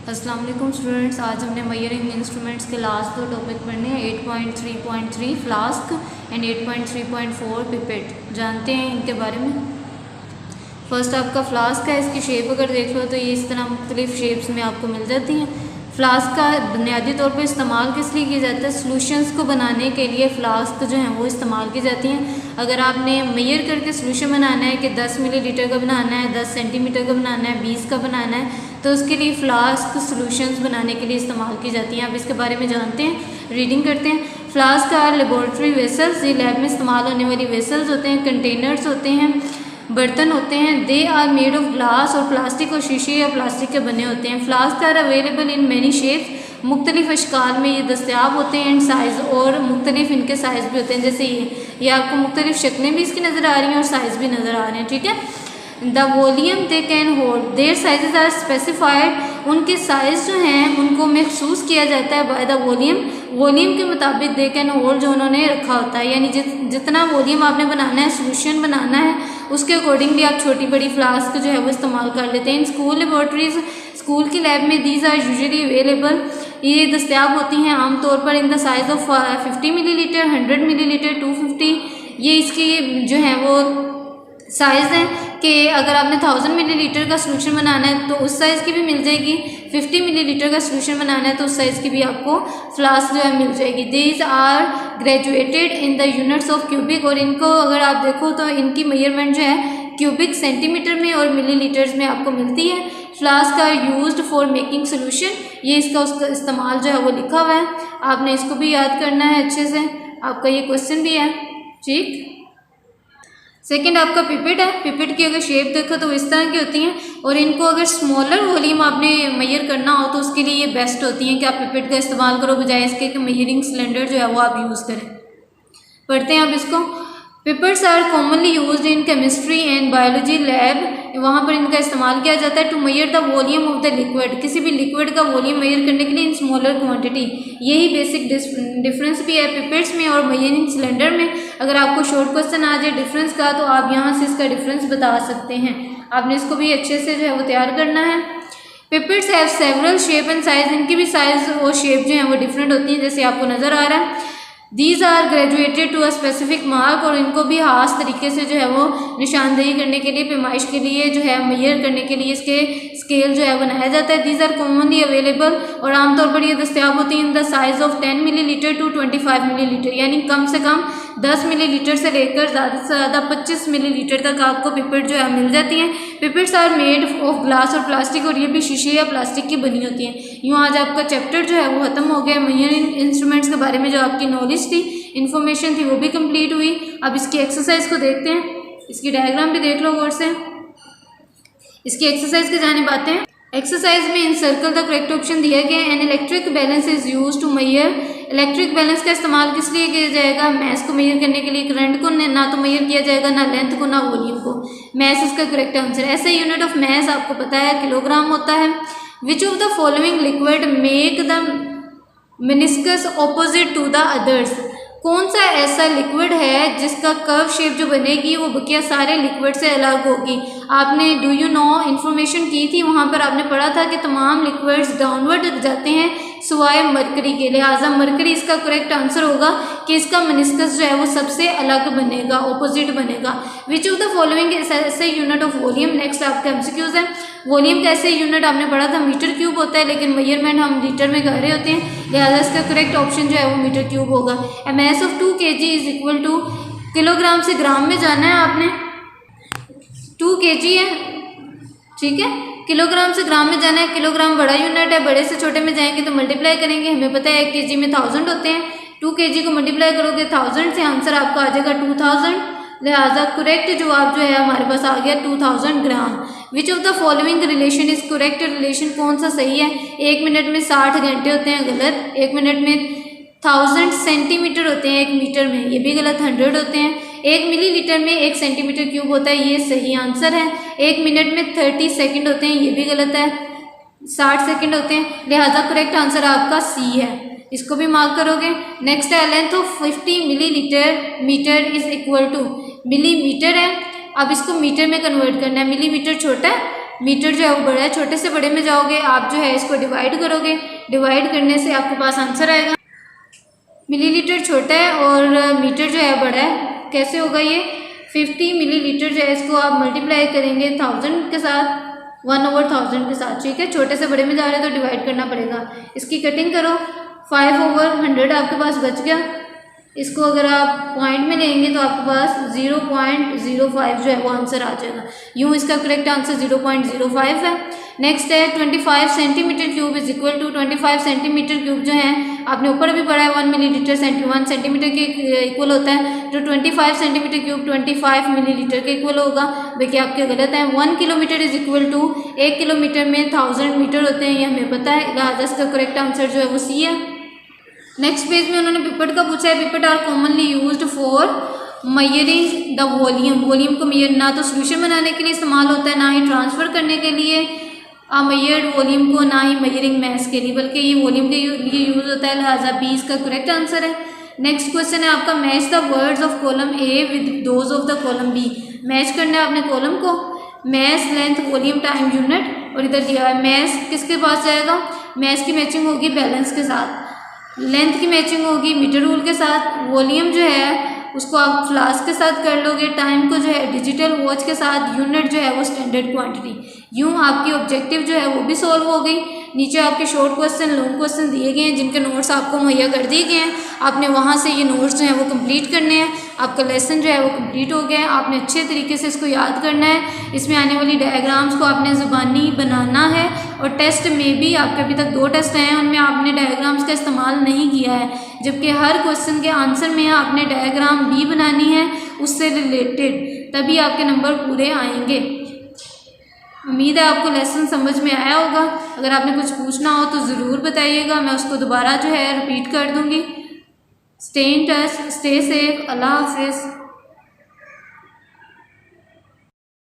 अस्सलाम वालेकुम स्टूडेंट्स, आज हमने मेजरिंग इंस्ट्रूमेंट्स के लास्ट दो टॉपिक पढ़ने हैं 8.3.3 फ्लास्क एंड 8.3.4 पिपेट। जानते हैं इनके बारे में। फर्स्ट आपका फ्लास्क है, इसकी शेप अगर देख लो तो ये इस तरह मुख्तलिफ शेप्स में आपको मिल जाती हैं। फ्लास्क का बुनियादी तौर पर इस्तेमाल किस लिए किया जाता है? सॉल्यूशंस को बनाने के लिए फ्लास्क जो हैं वो इस्तेमाल की जाती हैं। अगर आपने मेजर करके सॉल्यूशन बनाना है कि 10 मिलीलीटर का बनाना है, 10 सेंटीमीटर का बनाना है, 20 का बनाना है, तो उसके लिए फ्लास्क सॉल्यूशंस बनाने के लिए इस्तेमाल की जाती हैं। आप इसके बारे में जानते हैं, रीडिंग करते हैं। फ्लास्क आर लेबोरेटरी वेसल्स, ये लैब में इस्तेमाल होने वाली वेसल्स होते हैं, कंटेनर्स होते हैं, बर्तन होते हैं। They are made of glass, और प्लास्टिक और शीशे या प्लास्टिक के बने होते हैं। Flask are available in many shapes, मुख्तलिफ अशकाल में ये दस्तियाब होते हैं। एंड साइज़, और मुख्तलिफ इनके साइज़ भी होते हैं। जैसे ये आपको मुख्तलिफ शक्लें भी इसकी नज़र आ रही हैं और साइज़ भी नज़र आ रहे हैं, ठीक है। The volume they can hold, their sizes are specified, उनके साइज़ जो हैं उनको महसूस किया जाता है बाय द वॉल्यूम के मुताबिक दे कैन होल्ड, जो उन्होंने रखा होता है। यानी जितना वॉल्यूम आपने बनाना है, सोल्यूशन बनाना है, उसके अकॉर्डिंगली आप छोटी बड़ी फ्लास्क जो है वो इस्तेमाल कर लेते हैं। इन स्कूल लेबॉर्ट्रीज, स्कूल की लैब में दीज आर यूजुअली अवेलेबल, ये दस्तियाब होती हैं आमतौर पर in the size of 50 millilitre, 100 millilitre, 250। ये इसकी जो है वो साइज़ है कि अगर आपने 1000 मिलीलीटर का सोल्यूशन बनाना है तो उस साइज़ की भी मिल जाएगी, 50 मिलीलीटर का सोल्यूशन बनाना है तो उस साइज़ की भी आपको फ्लास्क जो है मिल जाएगी। These are graduated in the units of cubic, और इनको अगर आप देखो तो इनकी मेजरमेंट जो है क्यूबिक सेंटीमीटर में और मिलीलीटर्स में आपको मिलती है। Flask are used for making solution, ये उसका इस्तेमाल जो है वो लिखा हुआ है, आपने इसको भी याद करना है अच्छे से, आपका ये क्वेश्चन भी है, ठीक। सेकंड आपका पिपेट है। पिपेट की अगर शेप देखो तो इस तरह की होती हैं, और इनको अगर स्मॉलर वॉल्यूम आपने मेजर करना हो तो उसके लिए ये बेस्ट होती हैं कि आप पिपेट का इस्तेमाल करो, बजाय इसके कि मेजरिंग सिलेंडर जो है वो आप यूज़ करें। पढ़ते हैं आप इसको। Pipettes are commonly used in chemistry and biology lab, वहाँ पर इनका इस्तेमाल किया जाता है। To measure the volume of the liquid, किसी भी लिक्विड का वॉल्यूम मेजर करने के लिए इन स्मॉलर क्वांटिटी, यही बेसिक डिफरेंस भी है पिपेट्स में और मेजरिंग सिलेंडर में। अगर आपको शॉर्ट क्वेश्चन आ जाए डिफरेंस का तो आप यहाँ से इसका डिफरेंस बता सकते हैं। आपने इसको भी अच्छे से जो है वो तैयार करना है। Pipettes have several shape and size, इनकी भी साइज और शेप जो है वो डिफरेंट होती है, जैसे आपको नज़र आ रहा है। These are graduated to a specific mark, और इनको भी खास तरीके से जो है वो निशानदेही करने के लिए, पैमाइश के लिए जो है मेजर करने के लिए इसके स्केल जो है बनाया जाता है। दीज आर कॉमनली अवेलेबल, और आमतौर पर ये दस्तियाब होती हैं in the size of 10 millilitre to 25 millilitre, यानी कम से कम 10 मिलीलीटर से लेकर ज़्यादा से ज़्यादा 25 मिलीलीटर तक आपको पिपेट जो है मिल जाती हैं। Pipettes are made of glass और प्लास्टिक, और ये भी शीशे या प्लास्टिक की बनी होती हैं। यूँ आज आपका चैप्टर जो है वो ख़त्म हो गया। मेजरिंग इंस्ट्रूमेंट्स के बारे में जो आपकी नॉलेज थी, इन्फॉर्मेशन थी, वो भी कंप्लीट हुई। अब इसकी एक्सरसाइज को देखते हैं, इसकी डायग्राम भी देख लो गौर से। इसकी एक्सरसाइज की जानिब आते हैं। एक्सरसाइज में in circle the correct option दिया गया है। An electric balance is use to measure, electric balance का इस्तेमाल किस लिए किया जाएगा? मैथ को मेजर करने के लिए। करंट को ना तो मेजर किया जाएगा, ना लेंथ को, ना वॉल्यूम को। मैथ इसका करेक्ट आंसर है। ऐसे यूनिट ऑफ मैथ आपको पता है किलोग्राम होता है। Which of the following liquid make the meniscus opposite to the others, कौन सा ऐसा लिक्विड है जिसका कर्व शेप जो बनेगी वो बकिया सारे लिक्विड से अलग होगी? आपने डू यू नो इन्फॉर्मेशन की थी, वहाँ पर आपने पढ़ा था कि तमाम लिक्विड्स डाउनवर्ड जाते हैं सिवाय मरकरी के, लिहाजा मरकरी इसका करेक्ट आंसर होगा कि इसका मेनिस्कस जो है वो सबसे अलग बनेगा, ऑपोजिट बनेगा। विच ऑफ द फॉलोइंग ऐसे यूनिट ऑफ वॉल्यूम। नेक्स्ट आपका एमसीक्यूज है। वॉल्यूम का ऐसे यूनिट आपने पढ़ा था मीटर क्यूब होता है, लेकिन मेजरमेंट हम लीटर में कर रहे होते हैं, लिहाजा इसका करेक्ट ऑप्शन जो है वो मीटर क्यूब होगा। A mass of 2 kg is equal to, kilogram से ग्राम में जाना है आपने, 2 kg है, ठीक है, किलोग्राम से ग्राम में जाना है। किलोग्राम बड़ा यूनिट है, बड़े से छोटे में जाएंगे तो मल्टीप्लाई करेंगे, हमें पता है 1 kg में 1000 होते हैं। 2 kg को मल्टीप्लाई करोगे 1000 से, आंसर आपका आ जाएगा 2000, लिहाजा करेक्ट जवाब जो है हमारे पास आ गया 2000 gram. Which of the following relation is correct, relation कौन सा सही है? 1 मिनट में 60 घंटे होते हैं, गलत। 1 मिनट में 1000 सेंटीमीटर होते हैं 1 मीटर में, ये भी गलत। 100 होते हैं। 1 मिलीलीटर में 1 सेंटीमीटर क्यूब होता है, ये सही आंसर है। 1 मिनट में 30 सेकंड होते हैं, ये भी गलत है। 60 सेकंड होते हैं, लिहाजा करेक्ट आंसर आपका सी है, इसको भी मार्क करोगे। नेक्स्ट है length of 50 millilitre metre is equal to, millimetre है, अब इसको मीटर में कन्वर्ट करना है। मिलीमीटर छोटा है मीटर जो है वो बड़ा है, छोटे से बड़े में जाओगे आप जो है इसको डिवाइड करोगे, डिवाइड करने से आपके पास आंसर आएगा। मिलीलीटर छोटा है और मीटर जो है बड़ा है, कैसे होगा ये? 50 मिलीलीटर जो है इसको आप मल्टीप्लाई करेंगे 1000 के साथ, 1/1000 के साथ, ठीक है। छोटे से बड़े में जा रहे हैं तो डिवाइड करना पड़ेगा। इसकी कटिंग करो, 5/100 आपके पास बच गया। इसको अगर आप पॉइंट में लेंगे तो आपके पास 0.05 जो है वो आंसर आ जाएगा। यूँ इसका करेक्ट आंसर 0.05 है। नेक्स्ट है 25 centimetre cube is equal to 25 centimetre cube जो है आपने ऊपर भी पढ़ा है 1 मिलीलीटर 1 सेंटीमीटर के इक्वल होता है, तो 25 सेंटीमीटर क्यूब 25 मिलीलीटर के इक्वल होगा। देखिए आपके गलत है। 1 kilometre is equal to 1 kilometre में 1000 मीटर होते हैं, ये हमें पता है, लिहाजा इसका करेक्ट आंसर जो है वो सी है। नेक्स्ट पेज में उन्होंने पिपेट का पूछा है। Pipette are commonly used for measuring the volume, volume को मेजर ना तो सोल्यूशन बनाने के लिए इस्तेमाल होता है, ना ही ट्रांसफ़र करने के लिए मेजर्ड वॉल्यूम को, ना ही मेजरिंग मैस के लिए, बल्कि ये वॉल्यूम के लिए यूज़ होता है, लिहाजा बी इसका करेक्ट आंसर है। नेक्स्ट क्वेश्चन है आपका, match the words of column A with those of the column B. Match करना है आपने कॉलम को, mass length volume time unit, और इधर दिया है मैस किसके पास जाएगा? मैस की मैचिंग होगी बैलेंस के साथ, लेंथ की मैचिंग होगी मीटर रूल के साथ, वॉल्यूम जो है उसको आप फ्लास्क के साथ कर लोगे, टाइम को जो है डिजिटल वॉच के साथ, यूनिट जो है वो स्टैंडर्ड क्वांटिटी। यूँ आपकी ऑब्जेक्टिव जो है वो भी सॉल्व हो गई। नीचे आपके शॉर्ट क्वेश्चन, लॉन्ग क्वेश्चन दिए गए हैं जिनके नोट्स आपको मुहैया कर दिए गए हैं। आपने वहाँ से ये नोट्स जो हैं वो कंप्लीट करने हैं। आपका लेसन जो है वो कंप्लीट हो गया है। आपने अच्छे तरीके से इसको याद करना है। इसमें आने वाली डायग्राम्स को आपने ज़ुबानी बनाना है, और टेस्ट में भी आपके अभी तक 2 टेस्ट हैं, उनमें आपने डायग्राम्स का इस्तेमाल नहीं किया है, जबकि हर क्वेश्चन के आंसर में आपने डायग्राम भी बनानी है उससे रिलेटेड, तभी आपके नंबर पूरे आएंगे। उम्मीद है आपको लेसन समझ में आया होगा। अगर आपने कुछ पूछना हो तो ज़रूर बताइएगा, मैं उसको दोबारा जो है रिपीट कर दूँगी। Stay in touch, stay safe, अल्लाह हाफिज़।